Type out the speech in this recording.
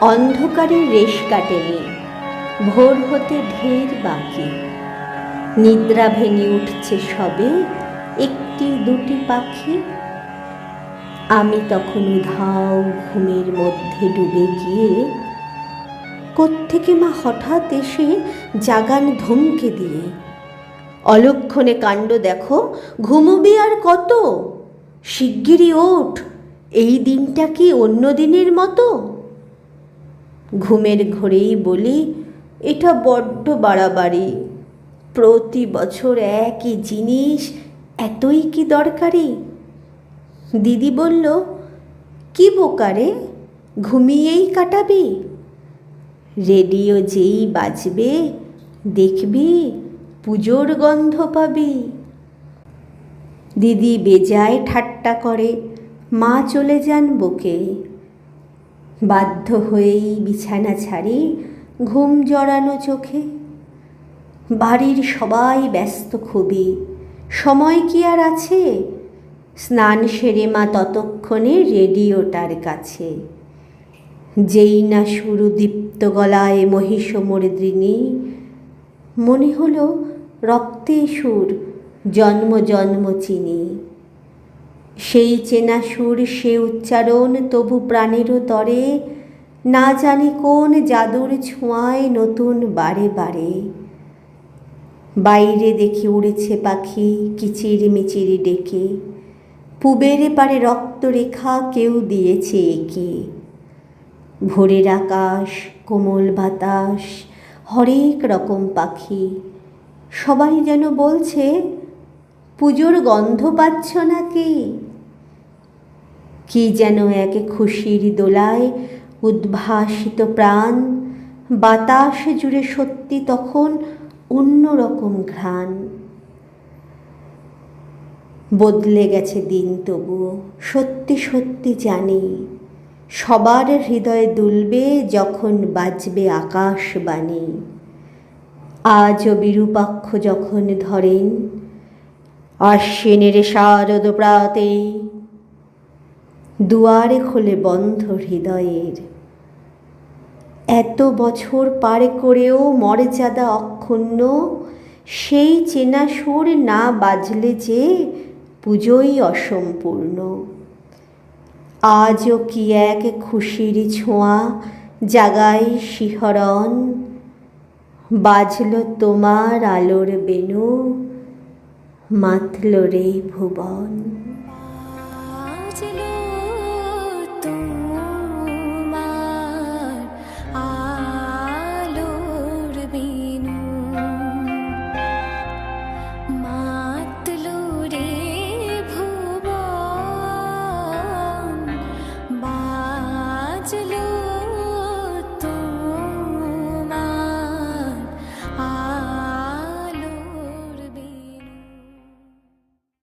অন্ধকারে রেশ কাটেনি, ভোর হতে ঢের বাকি। নিদ্রা ভেঙে উঠছে সবে একটি দুটি পাখি। আমি তখন উধাও ঘুমের মধ্যে ডুবে গিয়ে কোত্থেকে মা হঠাৎ এসে জাগান ধমকে দিয়ে, অলক্ষণে কাণ্ড দেখো, ঘুমোবি আর কত, শিগগিরই ওঠ, এই দিনটা কি অন্য দিনের মতো। ঘুমের ঘোরেই বলি, এটা বড্ড বাড়াবাড়ি, প্রতি বছর একই জিনিস, এতই কি দরকারি। দিদি বলল, কি বোকারে, ঘুমিয়েই কাটাবি, রেডিও যেই বাজবে দেখবি পুজোর গন্ধ পাবি। দিদি বেজায় ঠাট্টা করে, মা চলে যান বকে। বাধ্য হয়েই বিছানা ছাড়ি ঘুম জড়ানো চোখে। বাড়ির সবাই ব্যস্ত খুবই, সময় কি আর আছে, স্নান সেরে মা ততক্ষণে রেডিওটার কাছে। যেই না সুরদীপ্ত গলায় মহিষমর্দিনী, মনে হলো রক্তে সুর জন্ম জন্ম চিনি। সেই চেনা সুর, সে উচ্চারণ তবু প্রাণেরও তরে, না জানি কোন জাদুর ছোঁয়ায় নতুন বারে বারে। বাইরে দেখি উড়েছে পাখি কিচির মিচির ডেকে, পুবের পারে রক্তরেখা কেউ দিয়েছে এঁকে। ভোরের আকাশ, কোমল বাতাস, হরেক রকম পাখি, সবাই যেন বলছে, পুজোর গন্ধ পাচ্ছ নাকি। কি যেন এক খুশির দোলায় উদ্ভাসিত প্রাণ, বাতাস জুড়ে সত্যি তখন অন্যরকম ঘ্রাণ। বদলে গেছে দিন তবুও সত্যি সত্যি জানি, সবার হৃদয়ে দুলবে যখন বাজবে আকাশবাণী। আজও বিরূপাক্ষ যখন ধরেন আশ্বিনের শারদ প্রাতে, দুয়ারে খোলে বন্ধ হৃদয়ের। এত বছর পার করেও মর্যাদা অক্ষুণ্ণ, সেই চেনা সুর না বাজলে যে পুজোই অসম্পূর্ণ। আজও কি এক খুশির ছোঁয়া জাগায় শিহরণ, বাজল তোমার আলোর বেণু, মাতল রে ভুবন।